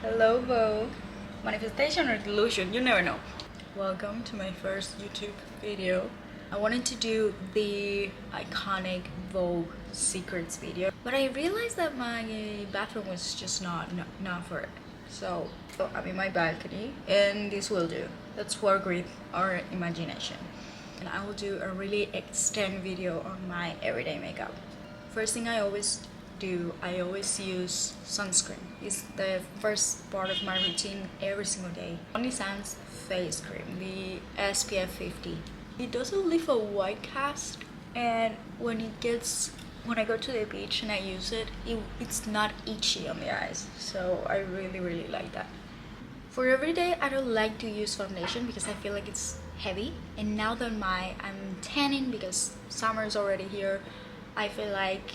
Hello Vogue. Manifestation or delusion, you never know. Welcome to my first YouTube video. I wanted to do the iconic Vogue secrets video, but I realized that my bathroom was just not for it. So I'm in my balcony and this will do. Let's work with our imagination. And I will do a really extended video on my everyday makeup. First thing I always use sunscreen. It's the first part of my routine every single day. Only Sans face cream, the SPF 50. It doesn't leave a white cast, and when I go to the beach and I use it, it's not itchy on the eyes. So I really like that. For everyday, I don't like to use foundation because I feel like it's heavy. And now that I'm tanning because summer is already here, I feel like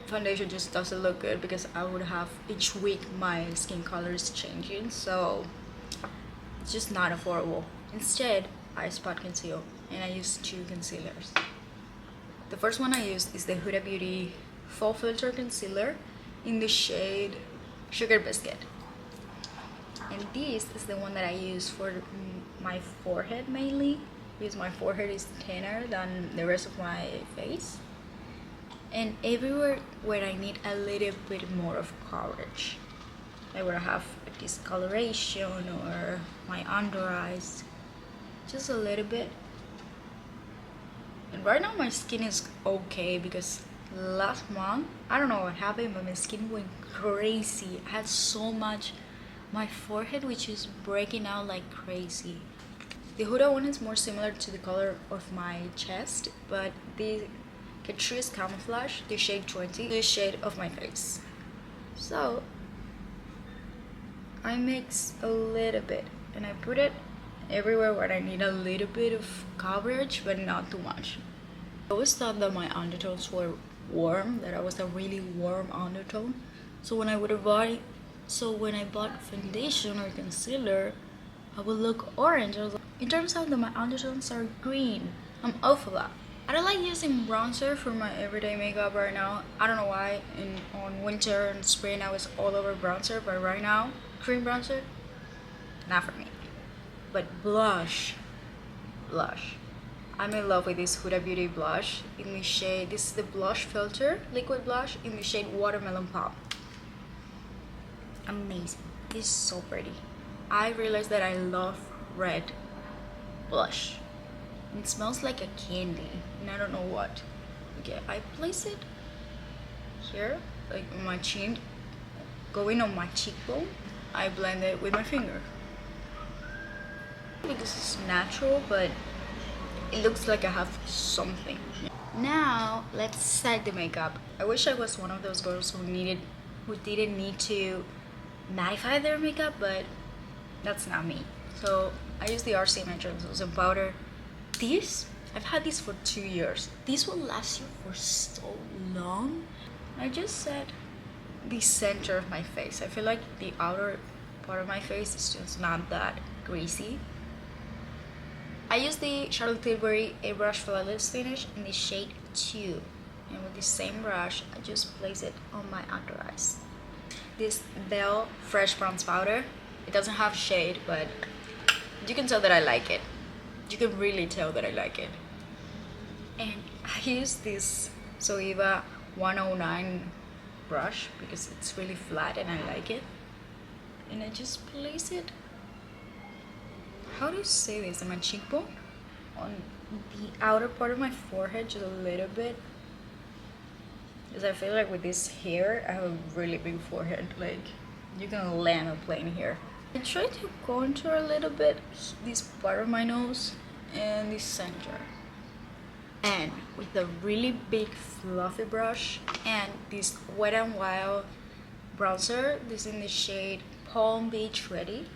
foundation just doesn't look good because I would have each week my skin color is changing, so it's just not affordable. Instead, I spot conceal and I use two concealers. The first one I use is the Huda Beauty Full Filter Concealer in the shade Sugar Biscuit. And this is the one that I use for my forehead mainly, because my forehead is thinner than the rest of my face. And everywhere where I need a little bit more of coverage, like where I have a discoloration or my under eyes, just a little bit. And right now my skin is okay because last month, I don't know what happened, but my skin went crazy. I had so much, my forehead which is breaking out like crazy. The Huda one is more similar to the color of my chest, but the Catrice Camouflage, the shade 20, the shade of my face. So I mix a little bit and I put it everywhere where I need a little bit of coverage but not too much. I always thought that my undertones were warm, that I was a really warm undertone. So when I bought foundation or concealer, I would look orange. I was like, it turns out that my undertones are green. I'm off of that. I don't like using bronzer for my everyday makeup right now. I don't know why. On winter and spring I was all over bronzer, but right now, cream bronzer, not for me. But blush. I'm in love with this Huda Beauty blush in the shade, this is the blush filter, liquid blush in the shade Watermelon Pop. Amazing. This is so pretty. I realized that I love red blush. It smells like a candy and I don't know what. Okay, I place it here, like on my chin, going on my cheekbone. I blend it with my finger. This is natural, but it looks like I have something. Now let's set the makeup. I wish I was one of those girls who didn't need to mattify their makeup, but that's not me. So I use the RC Translucent powder. I've had this for 2 years. This will last you for so long. I just set the center of my face. I feel like the outer part of my face is just not that greasy. I use the Charlotte Tilbury Airbrush Flawless Finish in the shade 2. And with the same brush, I just place it on my under eyes. This Belle Fresh Bronze Powder. It doesn't have shade, but you can tell that I like it. You can really tell that I like it. And I use this Zoeva 109 brush because it's really flat and I like it. And I just place it, how do you say this, on my cheekbone? On the outer part of my forehead, just a little bit. Because I feel like with this hair, I have a really big forehead. Like, you can land a plane here. I try to contour a little bit this part of my nose and the center. And with a really big fluffy brush and this Wet n Wild bronzer, this is in the shade Palm Beach Ready.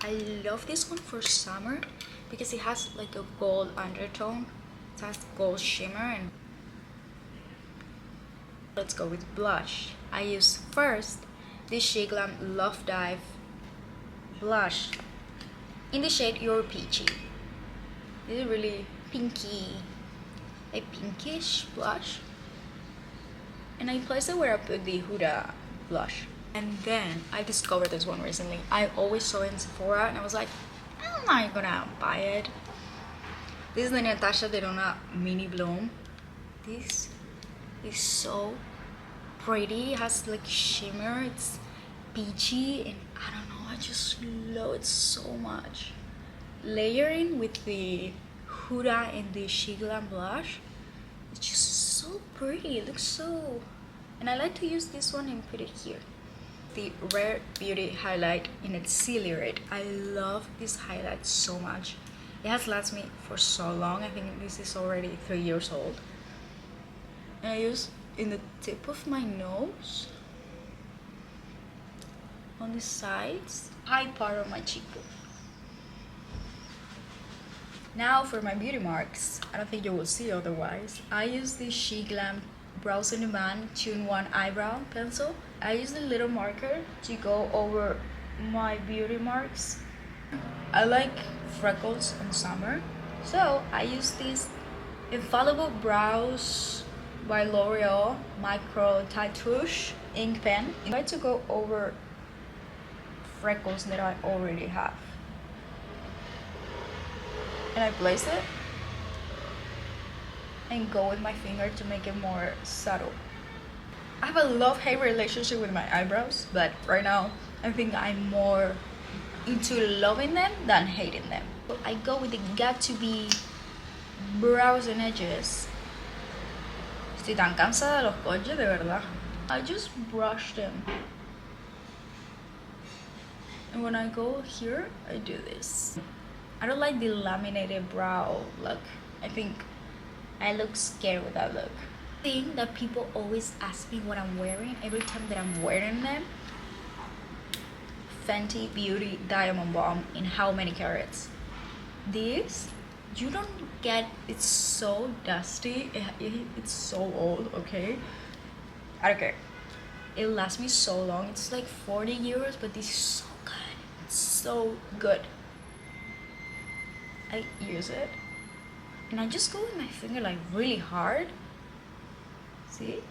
I love this one for summer because it has like a gold undertone. It has gold shimmer. And let's go with blush. I use first this Shea Glam Love Dive blush in the shade Your Peachy. This is really pinky, a pinkish blush. And I place it where I put the Huda blush. And then I discovered this one recently. I always saw it in Sephora and I was like, I'm not gonna buy it. This is the Natasha Denona Mini Bloom. This is so pretty. It has like shimmer. It's peachy and I don't know, I just love it so much. Layering with the Huda and the She Glam blush, it's just so pretty. It looks so... And I like to use this one and put it here. The Rare Beauty highlight in its Ciliate. I love this highlight so much. It has lasted me for so long. I think this is already 3 years old. And I use in the tip of my nose, on the sides, high part of my cheekbone. Now for my beauty marks. I don't think you will see otherwise. I use the She Glam Brows on Demand Tune 1 Eyebrow Pencil. I use the little marker to go over my beauty marks. I like freckles in summer, so I use this Infallible Brows by L'Oreal Micro Touch ink pen. I try to go over freckles that I already have. And I place it and go with my finger to make it more subtle. I have a love-hate relationship with my eyebrows, but right now I think I'm more into loving them than hating them. I go with the got to be brows and edges. Estoy tan cansada de los coches, de verdad. I just brush them. And when I go here, I do this. I don't like the laminated brow look. I think I look scared with that look. Thing that people always ask me what I'm wearing every time that I'm wearing them. Fenty Beauty Diamond Bomb in how many carats? This, you don't get, it's so dusty. It's so old, okay? I don't care. It lasts me so long. It's like 40 euros, but this is so good. It's so good. I use it and I just go with my finger like really hard, see,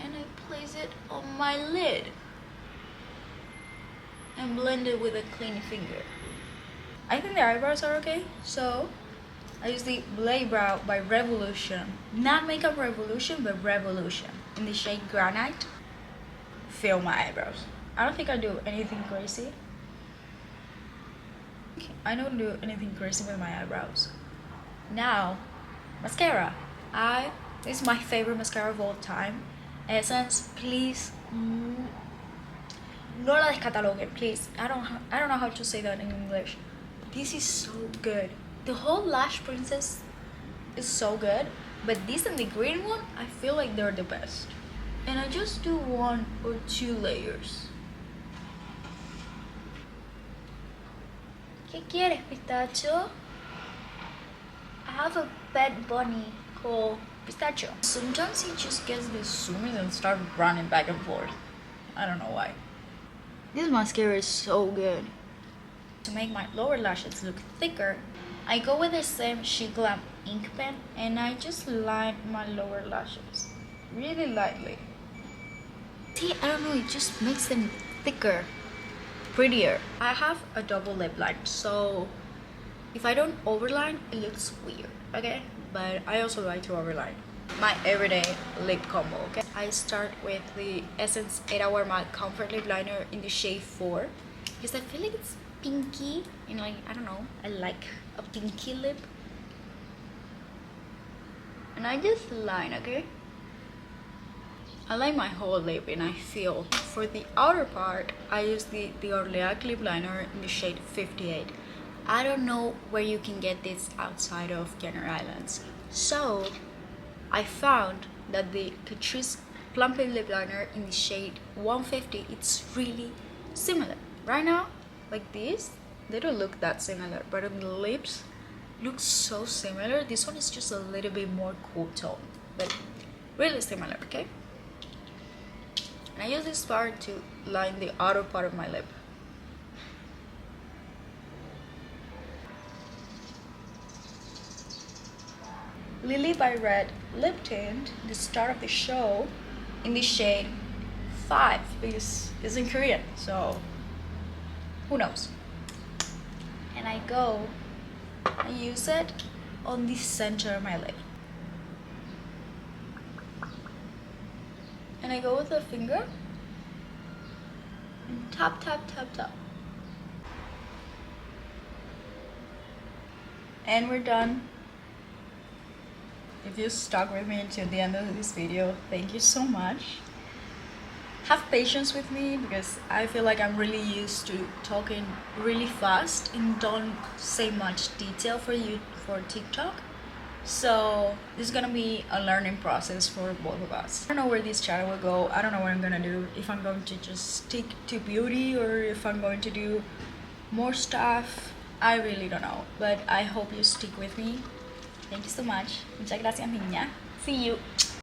and I place it on my lid and blend it with a clean finger. I think the eyebrows are okay, so I use the Blade Brow by Revolution, not Makeup Revolution but Revolution, in the shade Granite. Fill my eyebrows. I don't think I do anything crazy. I don't do anything crazy with my eyebrows. Now, mascara. This is my favorite mascara of all time. Essence, please, no la descataloguen, please. I don't know how to say that in English. This is so good. The whole Lash Princess is so good, but this and the green one, I feel like they're the best. And I just do 1 or 2 layers. ¿Qué quieres, Pistacho? I have a pet bunny called Pistacho. Sometimes he just gets this zooming and starts running back and forth. I don't know why. This mascara is so good. To make my lower lashes look thicker, I go with the same She Glam ink pen and I just line my lower lashes really lightly. See, I don't know, it just makes them thicker. Prettier. I have a double lip line, so if I don't overline, it looks weird, okay? But I also like to overline. My everyday lip combo, okay? I start with the Essence 8 Hour Matte Comfort Lip Liner in the shade 4 because I feel like it's pinky and like, I don't know, I like a pinky lip. And I just line, okay? I like my whole lip and I feel. For the outer part, I use the Orleac lip liner in the shade 58. I don't know where you can get this outside of Canary Islands. So, I found that the Catrice Plump lip liner in the shade 150, it's really similar. Right now, like this, they don't look that similar, but on the lips, looks so similar. This one is just a little bit more cool tone, but really similar, okay? And I use this part to line the outer part of my lip. Lily by Red lip tint, the star of the show, in the shade 5 because it's in Korean, so who knows. And I use it on the center of my lip, and I go with the finger and tap tap tap tap, and we're done. If you stuck with me until the end of this video, thank you so much. Have patience with me because I feel like I'm really used to talking really fast and don't say much detail for TikTok. So this is gonna be a learning process for both of us. I don't know where this channel will go. I don't know what I'm gonna do. If I'm going to just stick to beauty or if I'm going to do more stuff. I really don't know. But I hope you stick with me. Thank you so much. Muchas gracias, niña. See you.